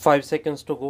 5 seconds to go.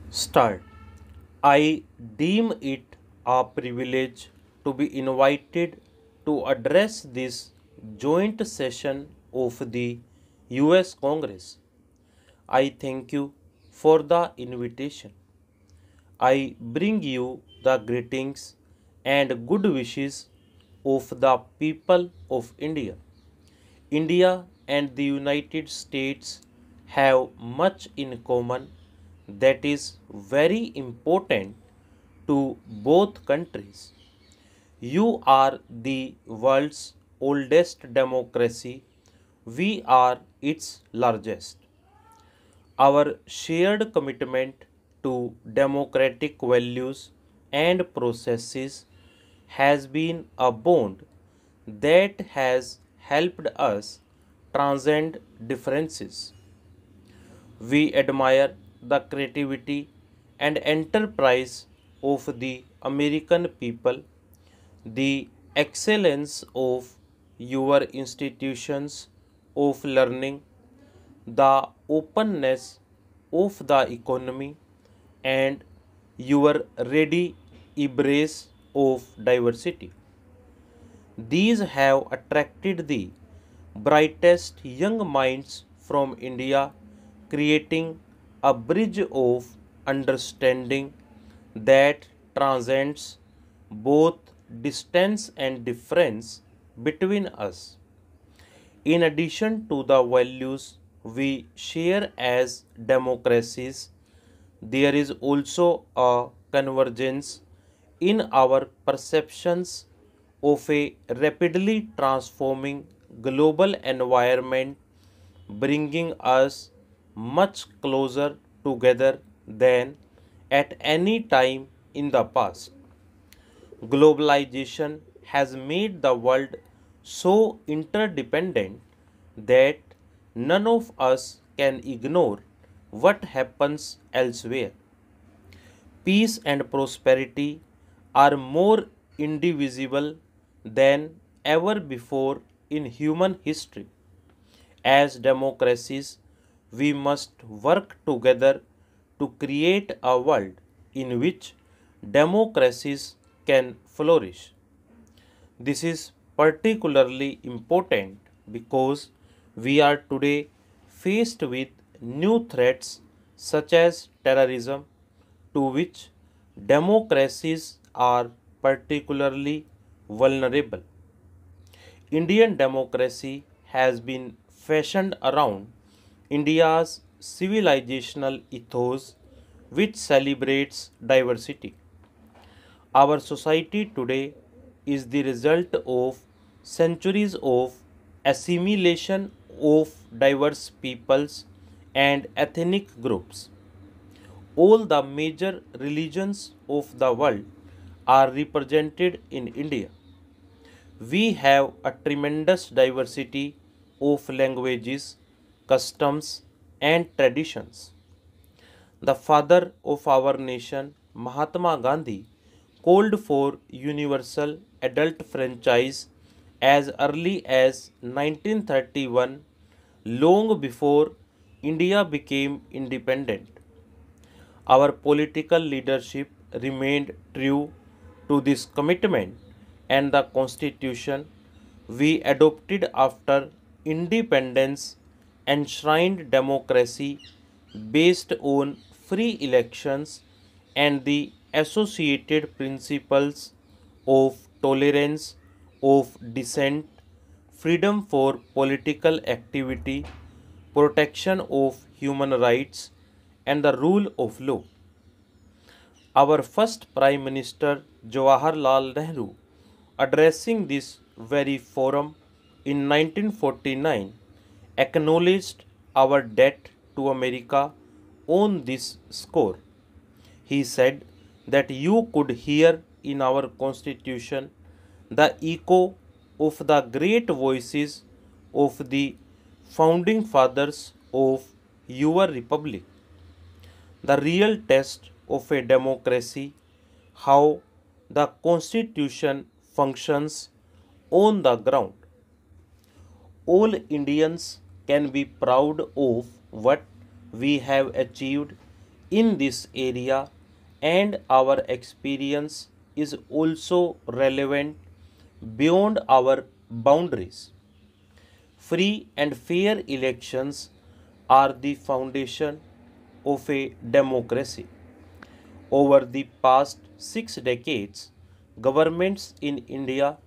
Start. I deem it a privilege to be invited to address this joint session of the US Congress. I thank you for the invitation. I bring you the greetings and good wishes of the people of India. India and the United States have much in common that is very important to both countries. You are the world's oldest democracy, we are its largest. Our shared commitment to democratic values and processes has been a bond that has helped us transcend differences. We admire the creativity and enterprise of the American people, the excellence of your institutions of learning, the openness of the economy, and your ready embrace of diversity. These have attracted the brightest young minds from India, creating a bridge of understanding that transcends both distance and difference between us. In addition to the values we share as democracies, there is also a convergence in our perceptions of a rapidly transforming global environment, bringing us much closer together than at any time in the past. Globalization has made the world so interdependent that none of us can ignore what happens elsewhere. Peace and prosperity are more indivisible than ever before in human history. As democracies, we must work together to create a world in which democracies can flourish. This is particularly important because we are today faced with new threats such as terrorism, to which democracies are particularly vulnerable. Indian democracy has been fashioned around India's civilizational ethos, which celebrates diversity. Our society today is the result of centuries of assimilation of diverse peoples and ethnic groups. All the major religions of the world are represented in India. We have a tremendous diversity of languages, customs, and traditions. The father of our nation, Mahatma Gandhi, called for universal adult franchise as early as 1931, long before India became independent. Our political leadership remained true to this commitment, and the constitution we adopted after independence enshrined democracy based on free elections and the associated principles of tolerance of dissent, freedom for political activity, protection of human rights, and the rule of law. Our first Prime Minister Jawaharlal Nehru, addressing this very forum in 1949, acknowledged our debt to America on this score. He said that you could hear in our Constitution the echo of the great voices of the founding fathers of your republic. The real test of a democracy, how the Constitution functions on the ground. All Indians can be proud of what we have achieved in this area, and our experience is also relevant beyond our boundaries. Free and fair elections are the foundation of a democracy. Over the past 6 decades, governments in India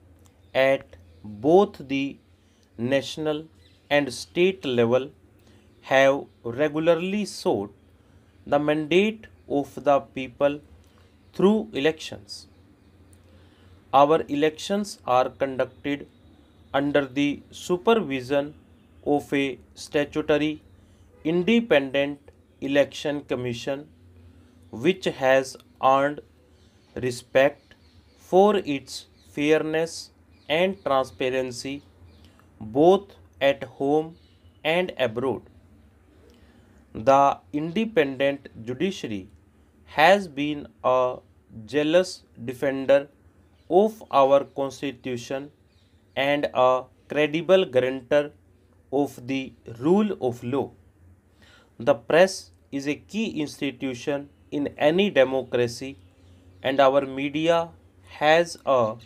at both the national and state level have regularly sought the mandate of the people through elections. Our elections are conducted under the supervision of a statutory independent election commission which has earned respect for its fairness and transparency both at home and abroad. The independent judiciary has been a jealous defender of our constitution and a credible guarantor of the rule of law. The press is a key institution in any democracy, and our media has a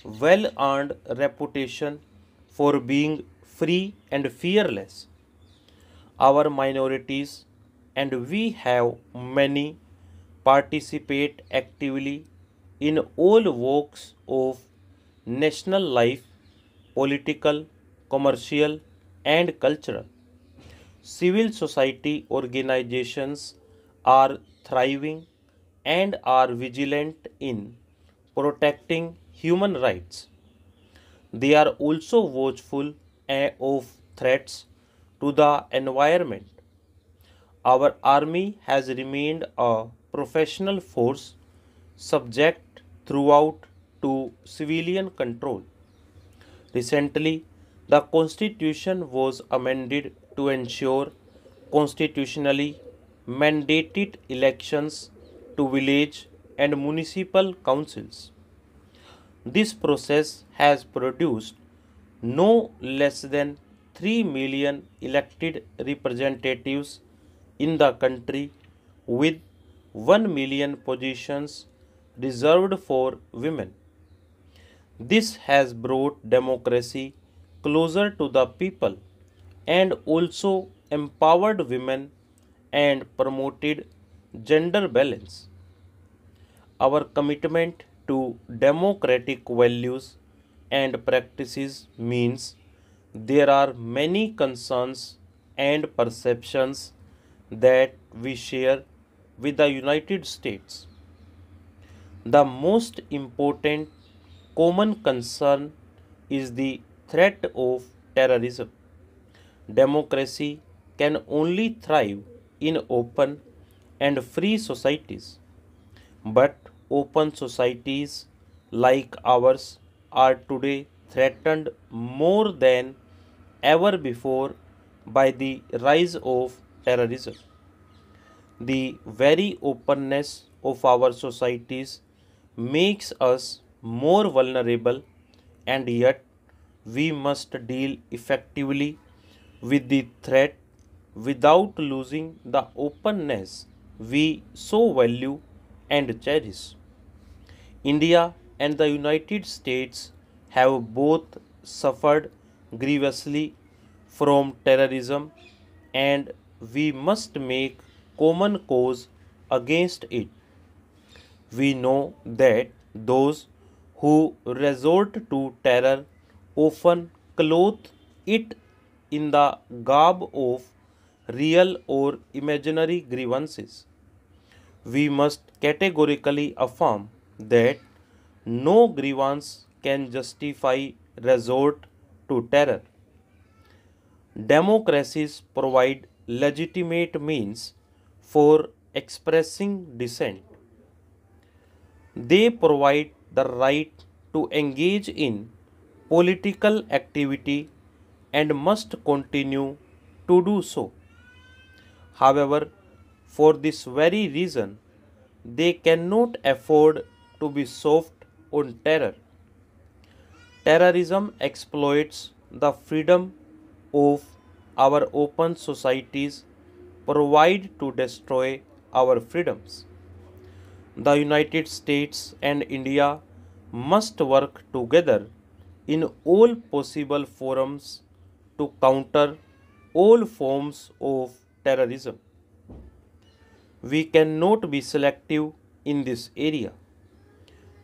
well earned reputation for being free and fearless. Our minorities, and we have many, participate actively in all walks of national life, political, commercial, and cultural. Civil society organizations are thriving and are vigilant in protecting human rights. They are also watchful of threats to the environment. Our army has remained a professional force subject throughout to civilian control. Recently, the Constitution was amended to ensure constitutionally mandated elections to village and municipal councils. This process has produced no less than 3 million elected representatives in the country, with 1 million positions reserved for women. This has brought democracy closer to the people and also empowered women and promoted gender balance. Our commitment to democratic values and practices means there are many concerns and perceptions that we share with the United States. The most important common concern is the threat of terrorism. Democracy can only thrive in open and free societies, but open societies like ours are today threatened more than ever before by the rise of terrorism. The very openness of our societies makes us more vulnerable, and yet we must deal effectively with the threat without losing the openness we so value and cherish. India and the United States have both suffered grievously from terrorism, and we must make common cause against it. We know that those who resort to terror often clothe it in the garb of real or imaginary grievances. We must categorically affirm that no grievance can justify resort to terror. Democracies provide legitimate means for expressing dissent. They provide the right to engage in political activity and must continue to do so. However, for this very reason, they cannot afford to be soft on terror. Terrorism exploits the freedom of our open societies provide to destroy our freedoms. The United States and India must work together in all possible forums to counter all forms of terrorism. We cannot be selective in this area.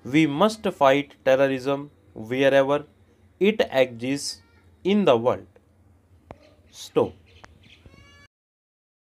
We must fight terrorism wherever it exists in the world. Stop.